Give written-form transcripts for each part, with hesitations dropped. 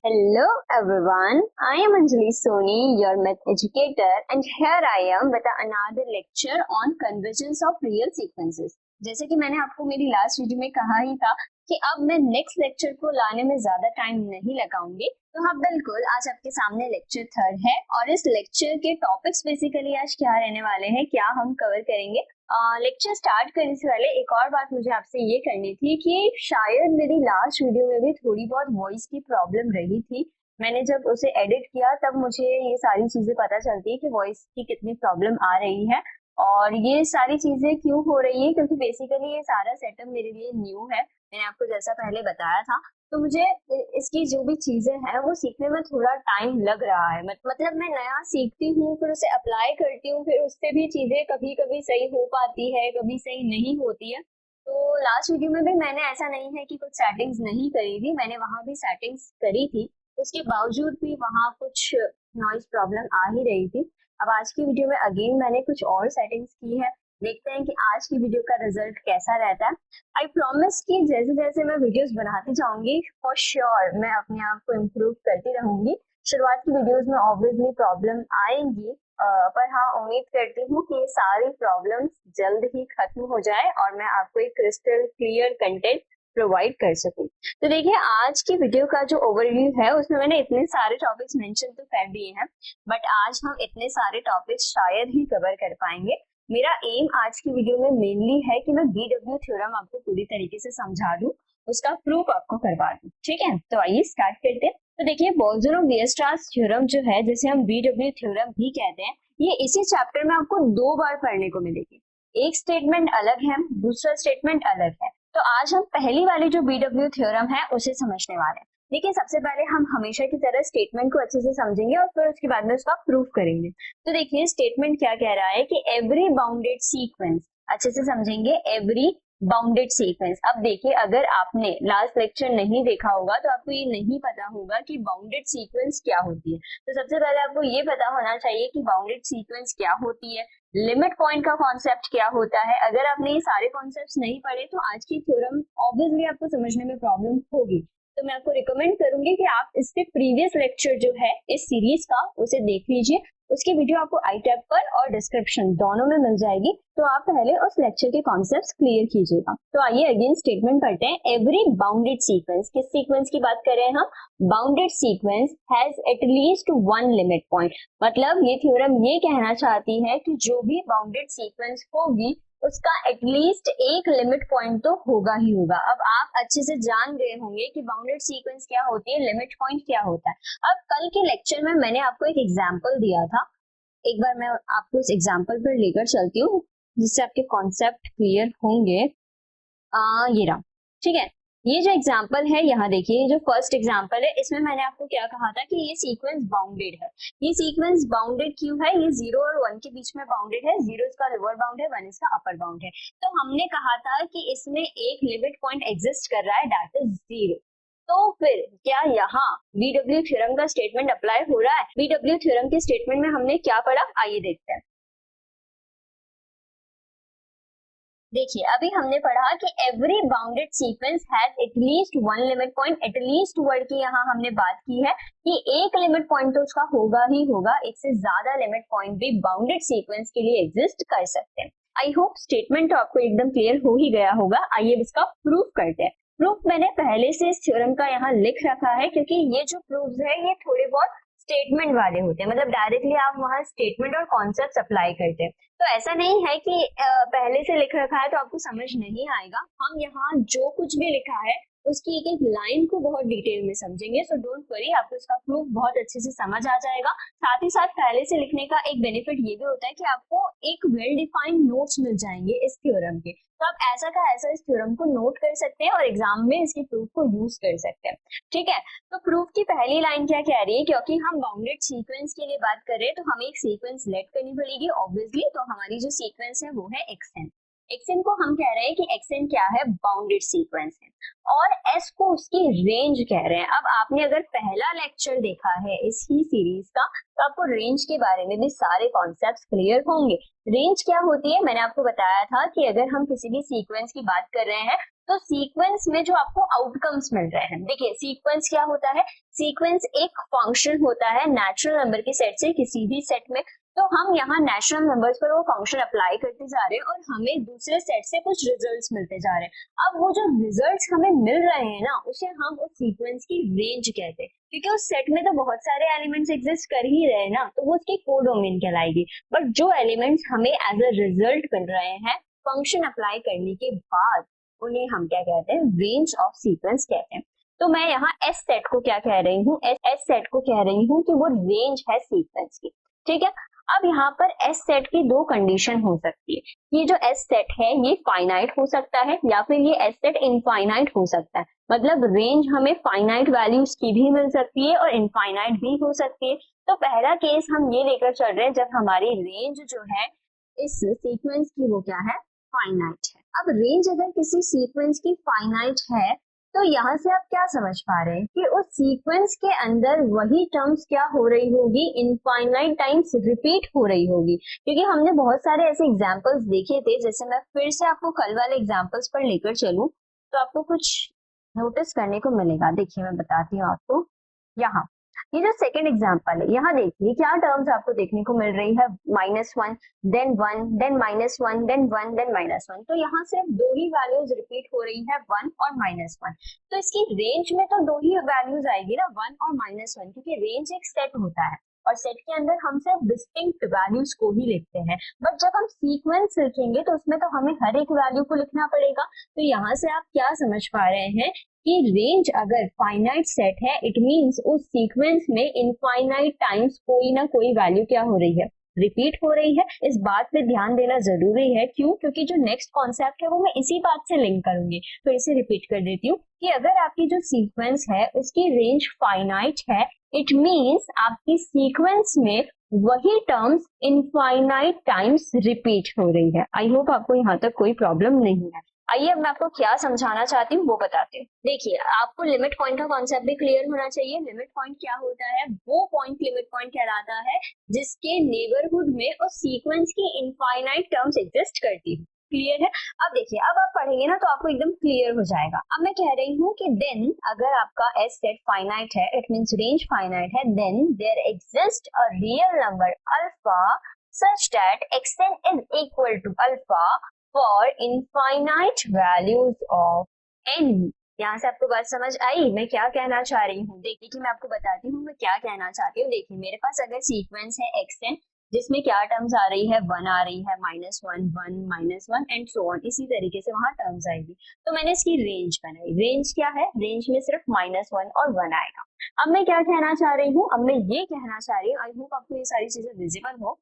Hello everyone, I am Anjali Soni, your math educator, and here I am with another lecture on convergence of real sequences. जैसे कि मैंने आपको मेरी last video में कहा ही था कि अब मैं नेक्स्ट लेक्चर को लाने में ज्यादा टाइम नहीं लगाऊंगी, तो हाँ बिल्कुल आज आपके सामने लेक्चर थर्ड है और इस लेक्चर के टॉपिक्स बेसिकली आज क्या रहने वाले हैं, क्या हम कवर करेंगे। लेक्चर स्टार्ट करने से पहले एक और बात मुझे आपसे ये करनी थी कि शायद मेरी लास्ट वीडियो में भी थोड़ी बहुत वॉइस की प्रॉब्लम रही थी। मैंने जब उसे एडिट किया तब मुझे ये सारी चीजें पता चलती है कि वॉइस की कितनी प्रॉब्लम आ रही है और ये सारी चीजें क्यों हो रही है, क्योंकि बेसिकली ये सारा सेटअप मेरे लिए न्यू है। मैंने आपको जैसा पहले बताया था, तो मुझे इसकी जो भी चीजें हैं वो सीखने में थोड़ा टाइम लग रहा है। मतलब मैं नया सीखती हूँ, फिर उसे अप्लाई करती हूँ, फिर उससे भी चीजें कभी कभी सही हो पाती है, कभी सही नहीं होती है। तो लास्ट वीडियो में भी मैंने ऐसा नहीं है कि कुछ सेटिंग्स नहीं करी थी, मैंने वहां भी सेटिंग्स करी थी, उसके बावजूद भी वहां कुछ नॉइज प्रॉब्लम आ ही रही थी। अब आज की वीडियो में अगेन मैंने कुछ और सेटिंग्स की है, देखते हैं कि आज की वीडियो का रिजल्ट कैसा रहता है। आई प्रॉमिस कि जैसे जैसे मैं वीडियोस बनाती जाऊंगी फॉर श्योर मैं अपने आप को इम्प्रूव करती रहूंगी। शुरुआत की वीडियोस में ऑब्वियसली प्रॉब्लम आएंगी, पर हाँ उम्मीद करती हूँ कि ये सारी प्रॉब्लम्स जल्द ही खत्म हो जाए और मैं आपको एक क्रिस्टल क्लियर कंटेंट प्रोवाइड कर सकूं। तो देखिए आज की वीडियो का जो ओवरव्यू है उसमें मैंने इतने सारे टॉपिक्स मेंशन तो कर दिए हैं, बट आज हम इतने सारे टॉपिक्स शायद ही कवर कर पाएंगे। मेरा एम आज की वीडियो में मेनली है कि मैं बीडब्ल्यू थ्योरम आपको पूरी तरीके से समझा दूं, उसका प्रूफ आपको करवा दूं। ठीक है, तो आइए स्टार्ट करते हैं। तो देखिए बोल्जरो-वीयरस्ट्रास थ्योरम जो है, जिसे हम बीडब्ल्यू थ्योरम भी कहते हैं, ये इसी चैप्टर में आपको 2 बार पढ़ने को मिलेगी। एक स्टेटमेंट अलग है, दूसरा स्टेटमेंट अलग है। तो आज हम पहली वाली जो बीडब्ल्यू थ्योरम है उसे समझने वाले हैं। देखिए सबसे पहले हम हमेशा की तरह स्टेटमेंट को अच्छे से समझेंगे और फिर उसके बाद में उसका प्रूफ करेंगे। तो देखिए स्टेटमेंट क्या कह रहा है कि एवरी बाउंडेड सीक्वेंस, अच्छे से समझेंगे, एवरी बाउंडेड सीक्वेंस। अब देखिए अगर आपने लास्ट लेक्चर नहीं देखा होगा तो आपको ये नहीं पता होगा कि बाउंडेड सीक्वेंस क्या होती है। तो सबसे पहले आपको ये पता होना चाहिए कि बाउंडेड सीक्वेंस क्या होती है, लिमिट पॉइंट का कॉन्सेप्ट क्या होता है। अगर आपने ये सारे कॉन्सेप्ट्स नहीं पढ़े तो आज की थ्योरम ऑब्वियसली आपको समझने में प्रॉब्लम होगी। तो मैं आपको रिकमेंड करूंगी कि आप इससे प्रीवियस लेक्चर जो है इस सीरीज का उसे देख लीजिए, उसकी वीडियो आपको आई टैब पर और डिस्क्रिप्शन दोनों में मिल जाएगी। तो आप पहले उस लेक्चर के कॉन्सेप्ट्स क्लियर कीजिएगा। तो आइए अगेन स्टेटमेंट पढ़ते हैं। एवरी बाउंडेड सीक्वेंस, किस सीक्वेंस की बात कर रहे हैं हम? Bounded sequence has at least one limit point. मतलब ये थ्योरम ये कहना चाहती है कि जो भी बाउंडेड सीक्वेंस होगी उसका एटलीस्ट एक लिमिट पॉइंट तो होगा ही होगा। अब आप अच्छे से जान गए होंगे कि बाउंडेड सीक्वेंस क्या होती है, लिमिट पॉइंट क्या होता है। अब कल के लेक्चर में मैंने आपको एक एग्जांपल दिया था, एक बार मैं आपको उस एग्जांपल पर लेकर चलती हूँ जिससे आपके कॉन्सेप्ट क्लियर होंगे। ये रहा, ठीक है। ये जो एग्जांपल है यहाँ देखिए, जो फर्स्ट एग्जांपल है इसमें मैंने आपको क्या कहा था कि ये सीक्वेंस बाउंडेड है। ये सीक्वेंस बाउंडेड क्यों है? ये 0 और 1 के बीच में बाउंडेड है। 0 इसका लोअर बाउंड है, 1 इसका अपर बाउंड है। तो हमने कहा था कि इसमें एक लिमिट पॉइंट एग्जिस्ट कर रहा है, दैट इज 0। तो फिर क्या यहाँ बीडब्ल्यू थ्योरम का स्टेटमेंट अप्लाई हो रहा है? बीडब्ल्यू थ्योरम के स्टेटमेंट में हमने क्या पढ़ा, आइए देखते हैं। देखिए अभी हमने पढ़ा कि every bounded sequence has at least one limit point. At least word की यहाँ हमने बात की है कि एक लिमिट पॉइंट तो उसका होगा ही होगा, एक से ज्यादा लिमिट पॉइंट भी बाउंडेड सीक्वेंस के लिए एग्जिस्ट कर सकते हैं। आई होप स्टेटमेंट तो आपको एकदम क्लियर हो ही गया होगा। आइए इसका प्रूफ करते हैं। प्रूफ मैंने पहले से इस थ्योरम का यहाँ लिख रखा है, क्योंकि ये जो प्रूफ है ये थोड़े बहुत स्टेटमेंट वाले होते हैं, मतलब डायरेक्टली आप वहां स्टेटमेंट और कॉन्सेप्ट अप्लाई करते हैं। तो ऐसा नहीं है कि पहले से लिख रखा है तो आपको समझ नहीं आएगा। हम यहाँ जो कुछ भी लिखा है उसकी एक एक लाइन को बहुत डिटेल में समझेंगे, सो डोंट वरी, आपको इसका प्रूफ बहुत अच्छे से समझ आ जाएगा। साथ ही साथ पहले से लिखने का एक बेनिफिट ये भी होता है कि आपको एक वेल डिफाइंड नोट्स मिल जाएंगे इस थ्योरम के। तो आप ऐसा का ऐसा इस थ्योरम को नोट कर सकते हैं और एग्जाम में इसके प्रूफ को यूज कर सकते हैं। ठीक है, तो प्रूफ की पहली लाइन क्या कह रही है? क्योंकि हम बाउंडेड सीक्वेंस के लिए बात कर रहे हैं तो हमें एक सीक्वेंस लेट करनी पड़ेगी ऑब्वियसली। तो हमारी जो सीक्वेंस है वो है xn। xn को हम कह रहे हैं कि xn क्या है? बाउंडेड सीक्वेंस है। और s को उसकी रेंज कह रहे हैं। अब आपने अगर पहला लेक्चर देखा है इस ही सीरीज का तो आपको रेंज के बारे में भी सारे कॉन्सेप्ट्स क्लियर होंगे। रेंज क्या होती है? मैंने आपको बताया था कि अगर हम किसी भी सीक्वेंस की बात कर रहे हैं तो सीक्वेंस में जो आपको आउटकम्स मिल रहे हैं, देखिए सीक्वेंस क्या होता है, सीक्वेंस एक फंक्शन होता है नेचुरल नंबर के सेट से किसी भी सेट में। तो हम यहाँ नेचुरल नंबर्स पर वो फंक्शन अप्लाई करते जा रहे हैं और हमें दूसरे सेट से कुछ रिजल्ट्स मिलते जा रहे हैं। अब वो जो रिजल्ट्स हमें मिल रहे हैं ना, उसे हम उस सीक्वेंस की रेंज कहते हैं, क्योंकि उस सेट में तो बहुत सारे एलिमेंट्स एग्जिस्ट कर ही रहे हैं ना, तो वो उसकी कोडोमेन कहलाएगी। बट जो एलिमेंट्स हमें एज अ रिजल्ट मिल रहे हैं फंक्शन अप्लाई करने के बाद, उन्हें हम क्या कहते हैं, रेंज ऑफ सीक्वेंस कहते हैं। तो मैं यहाँ एस सेट को क्या कह रही हूँ, एस सेट को कह रही हूँ कि वो रेंज है सीक्वेंस की, ठीक है। अब यहाँ पर एस सेट की दो कंडीशन हो सकती है। ये जो एस सेट है ये फाइनाइट हो सकता है या फिर ये एस सेट इनफाइनाइट हो सकता है। मतलब रेंज हमें फाइनाइट वैल्यूज की भी मिल सकती है और इनफाइनाइट भी हो सकती है। तो पहला केस हम ये लेकर चल रहे हैं जब हमारी रेंज जो है इस सीक्वेंस की वो क्या है, फाइनाइट है। अब रेंज अगर किसी सीक्वेंस की फाइनाइट है तो यहाँ से आप क्या समझ पा रहे हैं कि उस सीक्वेंस के अंदर वही टर्म्स क्या हो रही होगी, इनफाइनाइट टाइम्स रिपीट हो रही होगी। क्योंकि हमने बहुत सारे ऐसे एग्जांपल्स देखे थे, जैसे मैं फिर से आपको कल वाले एग्जांपल्स पर लेकर चलूं तो आपको कुछ नोटिस करने को मिलेगा। देखिए मैं बताती हूँ आपको, यहाँ ये जो सेकंड एग्जांपल है, यहाँ देखिए क्या टर्म्स आपको देखने को मिल रही है, -1 देन 1 देन -1 देन 1 देन -1। तो यहाँ सिर्फ दो ही वैल्यूज रिपीट हो रही है, 1 और -1। तो इसकी रेंज में तो दो ही वैल्यूज आएगी ना, 1 और -1, क्योंकि रेंज एक सेट होता है और सेट के अंदर हम सिर्फ डिस्टिंक्ट वैल्यूज को ही लिखते हैं। बट जब हम सीक्वेंस लिखेंगे तो उसमें तो हमें हर एक वैल्यू को लिखना पड़ेगा। तो यहाँ से आप क्या समझ पा रहे हैं कि रेंज अगर फाइनाइट सेट है, इट मींस उस सीक्वेंस में इनफाइनाइट टाइम्स कोई ना कोई वैल्यू क्या हो रही है, रिपीट हो रही है। इस बात पे ध्यान देना जरूरी है, क्यों, क्योंकि जो नेक्स्ट कॉन्सेप्ट है वो मैं इसी बात से लिंक करूंगी। फिर से रिपीट कर देती हूँ कि अगर आपकी जो सीक्वेंस है उसकी रेंज फाइनाइट है, इट मींस आपकी सीक्वेंस में वही टर्म्स इनफाइनाइट टाइम्स रिपीट हो रही है। आई होप आपको यहाँ तक कोई प्रॉब्लम नहीं है। आइए अब मैं आपको क्या समझाना चाहती हूँ वो बताती हूँ। देखिए आपको लिमिट पॉइंट का कॉन्सेप्ट भी क्लियर होना चाहिए। लिमिट पॉइंट क्या होता है, वो पॉइंट लिमिट पॉइंट कहलाता है जिसके नेबरहुड में उस सीक्वेंस की इनफाइनाइट टर्म्स एग्जिस्ट करती है। क्लियर है? अब देखिए, अब आप पढ़ेंगे ना तो आपको एकदम क्लियर हो जाएगा। अब मैं कह रही हूँ कि देन अगर आपका एस सेट फाइनाइट है, इट मींस रेंज फाइनाइट है, then there exist a real number alpha such that xn is equal to alpha for infinite values of n। यहाँ से आपको बात समझ आई मैं क्या कहना चाह रही हूँ? देखिए कि मैं आपको बताती हूँ मैं क्या कहना चाहती हूँ। देखिए मेरे पास अगर सीक्वेंस है xn जिसमें क्या टर्म्स आ रही है, 1 आ रही है, -1 1 -1 एंड सो ऑन, इसी तरीके से वहां टर्म्स आएगी। तो मैंने इसकी रेंज बनाई। रेंज क्या है? रेंज में सिर्फ -1 और 1 आएगा। अब मैं क्या कहना चाह रही हूँ? अब मैं ये कहना चाह रही हूँ, आई होप आपको ये सारी चीजें विजिबल हो,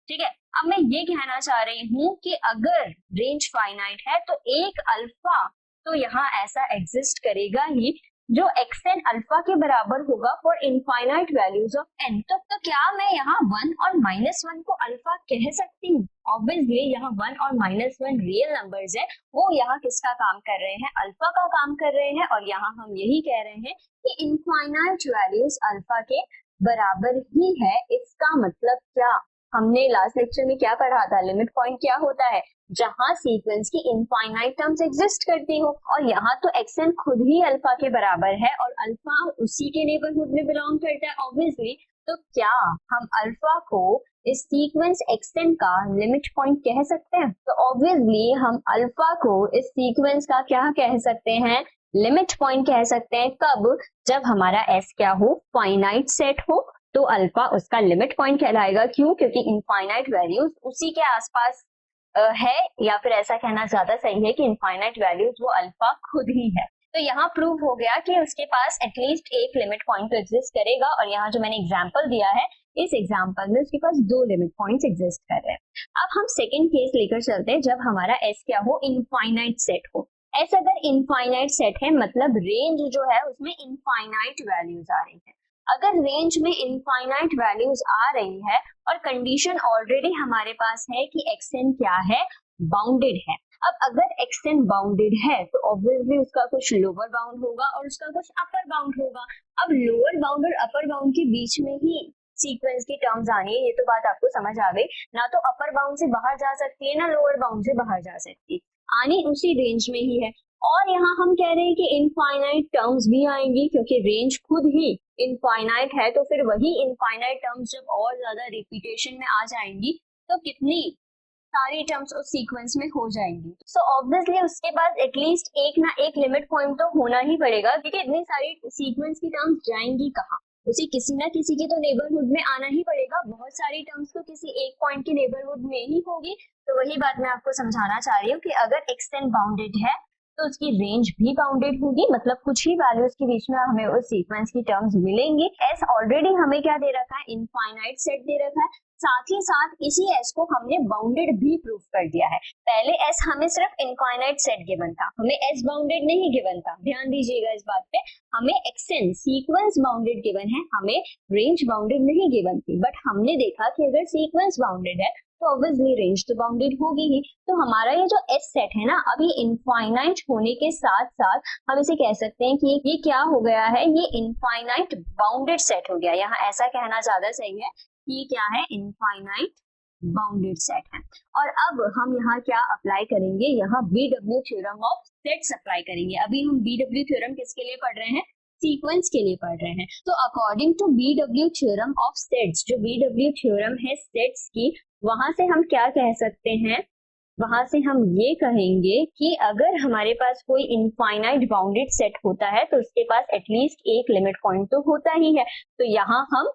ठीक है। अब मैं ये कहना चाह रही हूँ कि अगर रेंज फाइनाइट है तो एक अल्फा तो यहाँ ऐसा एग्जिस्ट करेगा ही जो xn अल्फा के बराबर होगा for infinite values of n। तो क्या मैं यहाँ 1 और -1 को अल्फा कह सकती हूँ? ऑब्वियसली यहाँ 1 और -1 रियल नंबर्स है, वो यहाँ किसका काम कर रहे हैं? अल्फा का काम कर रहे हैं। और यहाँ हम यही कह रहे हैं कि इनफाइनाइट वैल्यूज अल्फा के बराबर ही है। इसका मतलब क्या? हमने लास्ट लेक्चर में क्या पढ़ा था? लिमिट पॉइंट क्या होता है? जहां सीक्वेंस की इनफाइनाइट टर्म्स एग्जिस्ट करती हो। और यहाँ तो xn खुद ही अल्फा के बराबर है और अल्फा उसी के नेबरहुड में बिलोंग करता है ऑब्वियसली। तो क्या हम अल्फा को इस सीक्वेंस xn का लिमिट पॉइंट कह सकते हैं? तो ऑब्वियसली हम अल्फा को इस सीक्वेंस का क्या कह सकते हैं? लिमिट पॉइंट कह सकते हैं। कब? जब हमारा s क्या हो? फाइनाइट सेट हो, तो अल्फा उसका लिमिट पॉइंट कहलाएगा। क्यों? क्योंकि इनफाइनाइट वैल्यूज उसी के आसपास है, या फिर ऐसा कहना ज्यादा सही है कि इनफाइनाइट वैल्यूज वो अल्फा खुद ही है। तो यहाँ प्रूव हो गया कि उसके पास एटलीस्ट एक लिमिट पॉइंट तो एग्जिस्ट करेगा। और यहाँ जो मैंने एग्जांपल दिया है, इस एग्जांपल में उसके पास दो लिमिट पॉइंट्स एग्जिस्ट कर रहे हैं। अब हम सेकंड केस लेकर चलते हैं जब हमारा एस क्या हो? इनफाइनाइट सेट हो। एस अगर इनफाइनाइट सेट है मतलब रेंज जो है उसमें इनफाइनाइट वैल्यूज आ रही है। अगर रेंज में इनफाइनाइट वैल्यूज आ रही है और कंडीशन ऑलरेडी हमारे पास है कि xn क्या है? बाउंडेड है। अब अगर xn बाउंडेड है तो ऑब्वियसली उसका कुछ लोअर बाउंड होगा और उसका कुछ अपर बाउंड होगा। अब लोअर बाउंड और अपर बाउंड के बीच में ही सीक्वेंस की टर्म्स आनी है, ये तो बात आपको समझ आ गई ना। तो अपर बाउंड से बाहर जा सकती है ना लोअर बाउंड से बाहर जा सकती है, आनी उसी रेंज में ही है। और यहाँ हम कह रहे हैं कि इनफाइनाइट टर्म्स भी आएंगी, क्योंकि रेंज खुद ही इनफाइनाइट है, तो फिर वही इनफाइनाइट टर्म्स जब और ज्यादा रिपीटेशन में आ जाएंगी तो कितनी सारी टर्म्स उस सीक्वेंस में हो जाएंगी। सो ऑब्वियसली उसके पास एटलीस्ट एक ना एक लिमिट पॉइंट तो होना ही पड़ेगा, क्योंकि इतनी सारी सीक्वेंस की टर्म्स जाएंगी कहाँ, उसे किसी ना किसी के तो नेबरहुड में आना ही पड़ेगा। बहुत सारी टर्म्स तो किसी एक पॉइंट के नेबरहुड में ही होगी। तो वही बात मैं आपको समझाना चाह रही हूँ कि अगर एक्सटेंड बाउंडेड है तो उसकी रेंज भी बाउंडेड होगी, मतलब कुछ ही वैल्यूज के बीच में हमें उस सीक्वेंस की टर्म्स मिलेंगी। एस ऑलरेडी हमें क्या दे रखा है, इनफाइनाइट सेट दे रखा है, साथ ही साथ इसी एस को हमने बाउंडेड भी प्रूव कर दिया है। पहले एस हमें सिर्फ इनफाइनाइट सेट गिवन था, हमें एस बाउंडेड नहीं गिवन था, ध्यान दीजिएगा इस बात पे। हमें एक्सटेंड सीक्वेंस बाउंडेड गिवन है, हमें रेंज बाउंडेड नहीं गिवन थी, बट हमने देखा कि अगर सीक्वेंस बाउंडेड है तो ऑब्वियसली रेंज तो बाउंडेड होगी ही। तो हमारा ये जो एस सेट है ना, अभी इनफाइनाइट होने के साथ साथ हम इसे कह सकते हैं कि ये क्या हो गया है, ये इनफाइनाइट बाउंडेड सेट हो गया। यहाँ ऐसा कहना ज्यादा सही है, ये क्या है, इनफाइनाइट बाउंडेड सेट है। और अब हम यहाँ क्या अप्लाई करेंगे, यहाँ BW theorem of sets apply करेंगे। अभी हम बीडब्ल्यू थ्योरम किसके लिए पढ़ रहे हैं, सीक्वेंस के लिए पढ़ रहे हैं। तो according to BW theorem of sets, जो बीडब्ल्यू थ्योरम है सेट्स की, वहां से हम क्या कह सकते हैं, वहां से हम ये कहेंगे कि अगर हमारे पास कोई इनफाइनाइट बाउंडेड सेट होता है तो उसके पास एटलीस्ट एक लिमिट पॉइंट तो होता ही है। तो यहाँ हम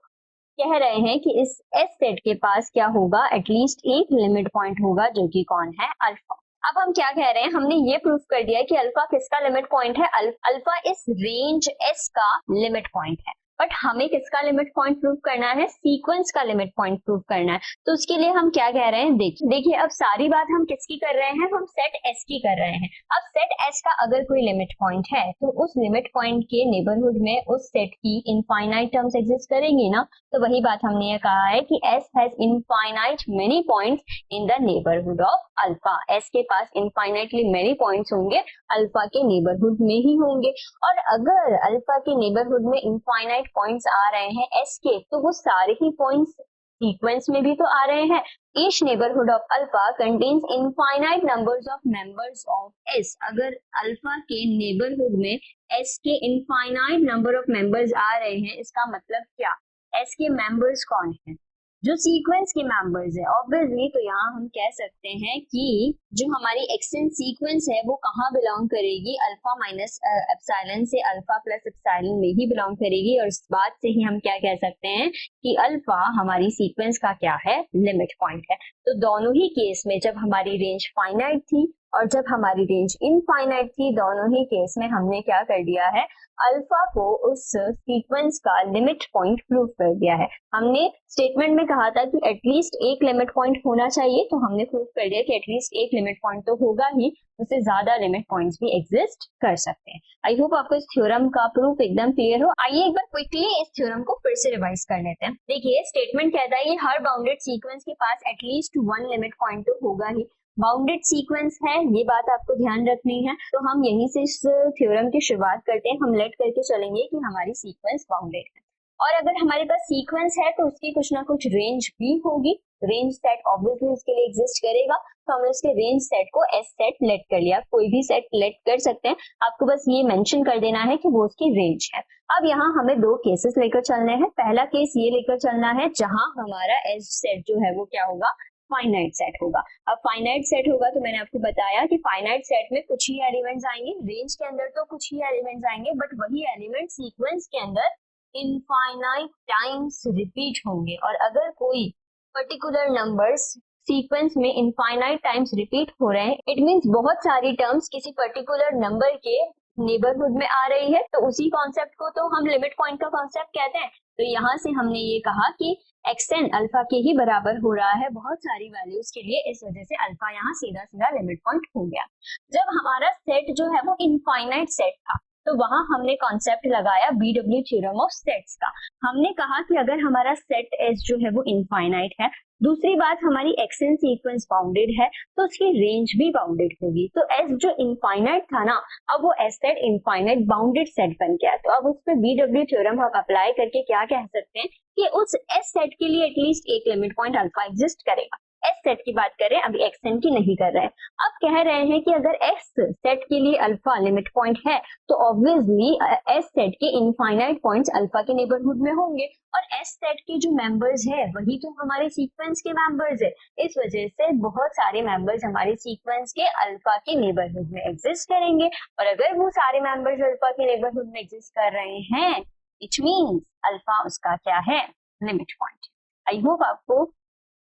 कह रहे हैं कि इस एस सेट के पास क्या होगा, एटलीस्ट एक लिमिट पॉइंट होगा, जो कि कौन है, अल्फा। अब हम क्या कह रहे हैं, हमने ये प्रूफ कर दिया कि अल्फा किसका लिमिट पॉइंट है, अल्फा इस रेंज एस का लिमिट पॉइंट है। बट हमें किसका लिमिट पॉइंट प्रूव करना है, सीक्वेंस का लिमिट पॉइंट प्रूव करना है। तो उसके लिए हम क्या कह रहे हैं, देखिए अब सारी बात हम किसकी कर रहे हैं, हम सेट एस की कर रहे हैं। अब सेट एस का अगर कोई लिमिट पॉइंट है तो उस लिमिट पॉइंट के नेबरहुड में उस सेट की इनफाइनाइट टर्म्स एग्जिस्ट करेंगी ना। तो वही बात हमने ये कहा है कि S has infinite many points in the neighbourhood of alpha. S के पास इनफाइनाइटली मेनी पॉइंट्स होंगे, अल्फा के नेबरहुड में ही होंगे। और अगर अल्फा के नेबरहुड में इनफाइनाइट पॉइंट्स आ रहे हैं एस के, तो वो सारे ही पॉइंट्स सीक्वेंस में भी तो आ रहे हैं। Each neighbourhood of alpha contains infinite numbers of members of S. अगर अल्फा के नेबरहुड में एस के इनफाइनाइट नंबर ऑफ मेंबर्स आ रहे हैं, इसका मतलब क्या, एस के मेंबर्स कौन है, जो सीक्वेंस के मेंबर्स है ऑब्वियसली। तो यहाँ हम कह सकते हैं कि जो हमारी एक्सटेंड सीक्वेंस है वो कहाँ बिलोंग करेगी, अल्फा माइनस एप्सिलॉन से अल्फा प्लस एप्सिलॉन में ही बिलोंग करेगी। और इस बात से ही हम क्या कह सकते हैं कि अल्फा हमारी सीक्वेंस का क्या है, लिमिट पॉइंट है। तो दोनों ही केस में, जब हमारी रेंज फाइनाइट थी और जब हमारी रेंज इनफाइनाइट थी, दोनों ही केस में हमने क्या कर दिया है, अल्फा को उस सीक्वेंस का लिमिट पॉइंट प्रूव कर दिया है। हमने स्टेटमेंट में कहा था कि एटलीस्ट एक लिमिट पॉइंट होना चाहिए, तो हमने प्रूव कर दिया कि एटलीस्ट एक लिमिट पॉइंट तो होगा ही, उससे ज्यादा लिमिट पॉइंट्स भी एग्जिस्ट कर सकते हैं। आई होप आपको इस थ्योरम का प्रूफ एकदम क्लियर हो। आइए एक बार क्विकली इस थ्योरम को फिर से रिवाइज कर लेते हैं। देखिए स्टेटमेंट कहता है कि हर बाउंडेड सीक्वेंस के पास एटलीस्ट वन लिमिट पॉइंट तो होगा ही। बाउंडेड सीक्वेंस है, ये बात आपको ध्यान रखनी है। तो हम यहीं से इस थ्योरम की शुरुआत करते हैं। हम लेट करके चलेंगे कि हमारी सीक्वेंस बाउंडेड है, और अगर हमारे पास सीक्वेंस है तो उसकी कुछ ना कुछ रेंज भी होगी। रेंज सेट ऑब्वियसली उसके लिए एग्जिस्ट करेगा, तो हमने उसके रेंज सेट को एस सेट लेट कर लिया। कोई भी सेट लेट कर सकते हैं, आपको बस ये मेंशन कर देना है कि वो उसकी रेंज है। अब यहाँ हमें दो केसेस लेकर चलने हैं। पहला केस ये लेकर चलना है जहां हमारा एस सेट जो है वो क्या होगा, फाइनाइट सेट होगा। अब फाइनाइट सेट होगा तो मैंने आपको बताया कि फाइनाइट सेट में कुछ ही एलिमेंट्स आएंगे, रेंज के अंदर तो कुछ ही एलिमेंट्स आएंगे, बट वही एलिमेंट सीक्वेंस के अंदर इनफाइनाइट टाइम्स रिपीट होंगे। और अगर कोई पर्टिकुलर नंबर्स सीक्वेंस में इनफाइनाइट टाइम्स रिपीट हो रहे हैं, इट मींस बहुत सारी टर्म्स किसी पर्टिकुलर नंबर के नेबरहुड में आ रही है, तो उसी कॉन्सेप्ट को तो हम लिमिट पॉइंट का कॉन्सेप्ट कहते हैं। तो यहाँ से हमने ये कहा कि एक्सटेंड अल्फा के ही बराबर हो रहा है बहुत सारी वैल्यूज के लिए, इस वजह से अल्फा यहाँ सीधा सीधा लिमिट पॉइंट हो गया। जब हमारा सेट जो है वो इनफाइनाइट सेट था, तो वहां हमने कॉन्सेप्ट लगाया बीडब्ल्यू थ्योरम ऑफ सेट्स का। हमने कहा कि अगर हमारा सेट एस जो है वो इनफाइनाइट है, दूसरी बात हमारी एक्सटेंड सीक्वेंस बाउंडेड है, तो उसकी रेंज भी बाउंडेड होगी। तो एस जो इनफाइनाइट था ना, अब वो S set infinite bounded set बन गया। तो अब उस पर बीडब्ल्यू थ्योरम हम अप्लाई करके क्या कह सकते हैं कि उस एस सेट के लिए एटलीस्ट एक लिमिट पॉइंट अल्फा एग्जिस्ट करेगा। एस सेट की बात करें, अभी एक्सएन की नहीं कर रहे हैं। अब कह रहे हैं कि अगर एक्स सेट के लिए अल्फा लिमिट पॉइंट है तो ऑब्वियसली एस सेट के इनफाइनाइट पॉइंट्स अल्फा के नेबरहुड में होंगे, और एस सेट के जो मेंबर्स है वही तो हमारे सीक्वेंस के मेंबर्स है। इस वजह से बहुत सारे मेंबर्स हमारे सीक्वेंस के अल्फा के नेबरहुड में एग्जिस्ट करेंगे, और अगर वो सारे मेंबर्स अल्फा के नेबरहुड में एग्जिस्ट कर रहे हैं, इट मींस अल्फा उसका क्या है, लिमिट पॉइंट। आई होप आपको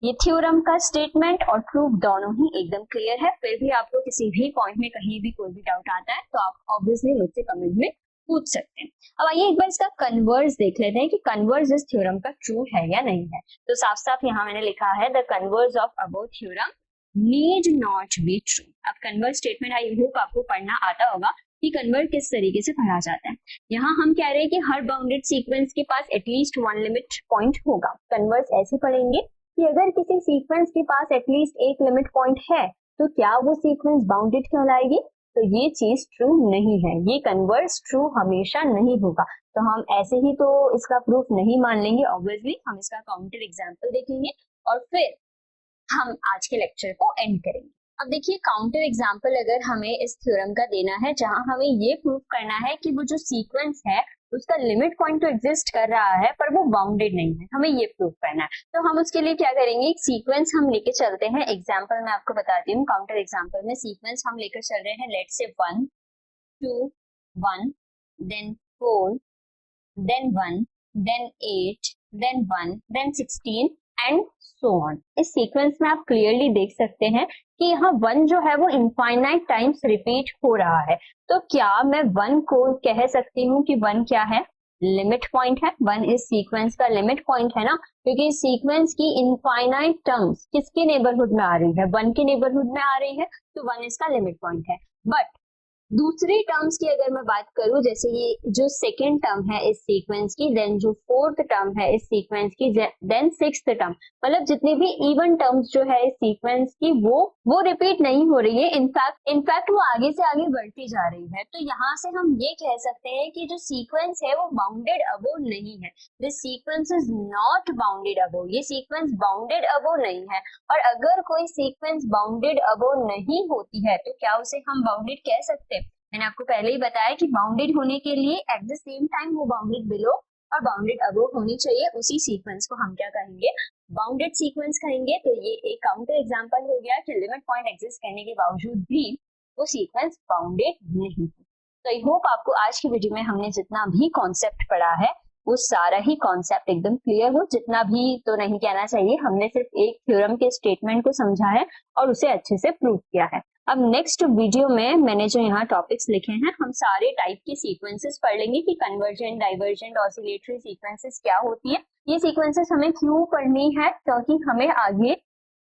ये थ्योरम का स्टेटमेंट और प्रूफ दोनों ही एकदम क्लियर है। फिर भी आपको किसी भी पॉइंट में कहीं भी कोई भी डाउट आता है तो आप ऑब्वियसली मुझसे कमेंट में पूछ सकते हैं। अब आइए एक बार इसका कन्वर्स देख लेते हैं कि कन्वर्स इस थ्योरम का ट्रू है या नहीं है। तो साफ साफ यहाँ मैंने लिखा है the converse of above theorem need not be true. अब कन्वर्स स्टेटमेंट आई होप आपको पढ़ना आता होगा कि कन्वर्ट किस तरीके से पढ़ा जाता है। यहाँ हम कह रहे हैं कि हर बाउंडेड सीक्वेंस के पास एटलीस्ट वन लिमिट पॉइंट होगा। कन्वर्स ऐसे पढ़ेंगे कि अगर किसी सीक्वेंस के पास एटलीस्ट एक लिमिट पॉइंट है तो क्या वो सीक्वेंस बाउंडेड कहलाएगी? तो ये चीज ट्रू नहीं है, ये कन्वर्स ट्रू हमेशा नहीं होगा। तो हम ऐसे ही तो इसका प्रूफ नहीं मान लेंगे, ऑब्वियसली हम इसका काउंटर एग्जांपल देखेंगे और फिर हम आज के लेक्चर को एंड करेंगे। अब देखिए काउंटर एग्जांपल अगर हमें इस थ्योरम का देना है जहां हमें ये प्रूफ करना है कि वो जो सीक्वेंस है उसका लिमिट पॉइंट तो एग्जिस्ट कर रहा है पर वो बाउंडेड नहीं है, हमें ये प्रूफ करना है। तो हम उसके लिए क्या करेंगे, एक सीक्वेंस हम लेके चलते हैं। एग्जांपल मैं आपको बताती हूँ, काउंटर एग्जांपल में सीक्वेंस हम लेकर चल रहे हैं, let's say 1 2 1 then 4 then 1 then 8 then 1 then 16 and so on. इस सीक्वेंस में आप क्लियरली देख सकते हैं कि यहाँ 1 जो है वो इनफाइनाइट टाइम्स रिपीट हो रहा है। तो क्या मैं 1 को कह सकती हूँ कि 1 क्या है, लिमिट पॉइंट है। 1 इस सीक्वेंस का लिमिट पॉइंट है ना, क्योंकि इस सीक्वेंस की इनफाइनाइट टर्म्स किसके नेबरहुड में आ रही है, 1 के नेबरहुड में आ रही है, तो 1 इसका लिमिट पॉइंट है। बट दूसरी टर्म्स की अगर मैं बात करूं, जैसे ये जो सेकेंड टर्म है इस सीक्वेंस की, देन जो फोर्थ टर्म है इस सीक्वेंस की, देन सिक्स्थ टर्म, मतलब जितनी भी इवन टर्म्स जो है इस सीक्वेंस की वो रिपीट नहीं हो रही है, इनफैक्ट वो आगे से आगे बढ़ती जा रही है। तो यहाँ से हम ये कह सकते हैं कि जो सीक्वेंस है वो बाउंडेड अबोव नहीं है। This sequence is not bounded above, ये सीक्वेंस बाउंडेड अबोव नहीं है। और अगर कोई सीक्वेंस बाउंडेड अबोव नहीं होती है तो क्या उसे हम बाउंडेड कह सकते हैं? मैंने आपको पहले ही बताया कि बाउंडेड होने के लिए एट द सेम टाइम वो बाउंडेड बिलो और बाउंडेड अबोव होनी चाहिए, उसी सीक्वेंस को हम क्या कहेंगे, बाउंडेड सीक्वेंस कहेंगे। तो ये एक काउंटर एग्जांपल हो गया कि लिमिट पॉइंट एग्जिस्ट करने के बावजूद भी वो सीक्वेंस बाउंडेड नहीं है। तो आई होप आपको आज की वीडियो में हमने जितना भी कॉन्सेप्ट पढ़ा है वो सारा ही कॉन्सेप्ट एकदम क्लियर हो। जितना भी तो नहीं कहना चाहिए, हमने सिर्फ एक थ्योरम के स्टेटमेंट को समझा है और उसे अच्छे से प्रूव किया है। अब नेक्स्ट वीडियो में मैंने जो यहाँ टॉपिक्स लिखे हैं, हम सारे टाइप के सीक्वेंसेस पढ़ लेंगे कि कन्वर्जेंट, डाइवर्जेंट, ऑसिलेटरी सीक्वेंसेस क्या होती है। ये सीक्वेंसेस हमें क्यों पढ़नी है, क्योंकि हमें आगे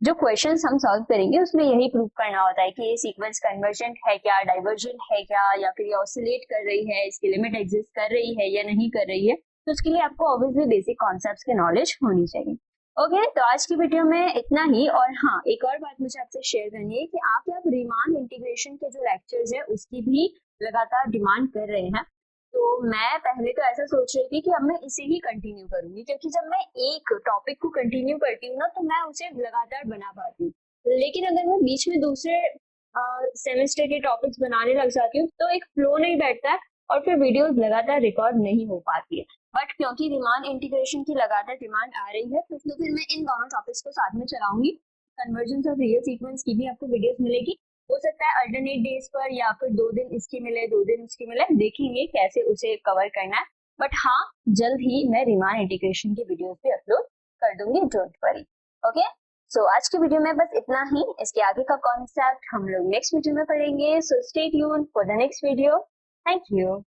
जो क्वेश्चंस हम सॉल्व करेंगे उसमें यही प्रूव करना होता है कि ये सीक्वेंस कन्वर्जेंट है क्या, डाइवर्जेंट है क्या, या फिर ये ऑसिलेट कर रही है, इसकी लिमिट एग्जिस्ट कर रही है या नहीं कर रही है। तो उसके लिए आपको ऑब्वियसली बेसिक कॉन्सेप्ट्स की नॉलेज होनी चाहिए। ओके, तो आज की वीडियो में इतना ही। और हाँ, एक और बात मुझे आपसे शेयर करनी है कि आप रीमान इंटीग्रेशन के जो लेक्चर्स है उसकी भी लगातार डिमांड कर रहे हैं। तो मैं पहले तो ऐसा सोच रही थी कि अब मैं इसे ही कंटिन्यू करूंगी, क्योंकि जब मैं एक टॉपिक को कंटिन्यू करती हूँ ना तो मैं उसे लगातार बना पाती हूँ। लेकिन अगर मैं बीच में दूसरे सेमेस्टर के टॉपिक्स बनाने लग जाती हूँ तो एक फ्लो नहीं बैठता है और फिर वीडियोस लगातार रिकॉर्ड नहीं हो पाती है। बट क्योंकि रीमान इंटीग्रेशन की लगातार डिमांड आ रही है तो फिर मैं इन दोनों टॉपिक्स को साथ में चलाऊंगी। कन्वर्जेंस ऑफ रियल सीक्वेंस की भी आपको वीडियोस मिलेगी, हो सकता है अल्टरनेट डेज पर या फिर 2 दिन इसकी मिले 2 दिन उसकी मिले, देखेंगे कैसे उसे कवर करना है। बट हाँ, जल्द ही मैं रीमान इंटीग्रेशन की वीडियोस भी अपलोड कर दूंगी, डोंट वरी। ओके, सो आज की वीडियो में बस इतना ही। इसके आगे का कॉन्सेप्ट हम लोग नेक्स्ट वीडियो में पढ़ेंगे, so stay tuned for the next video. Thank you.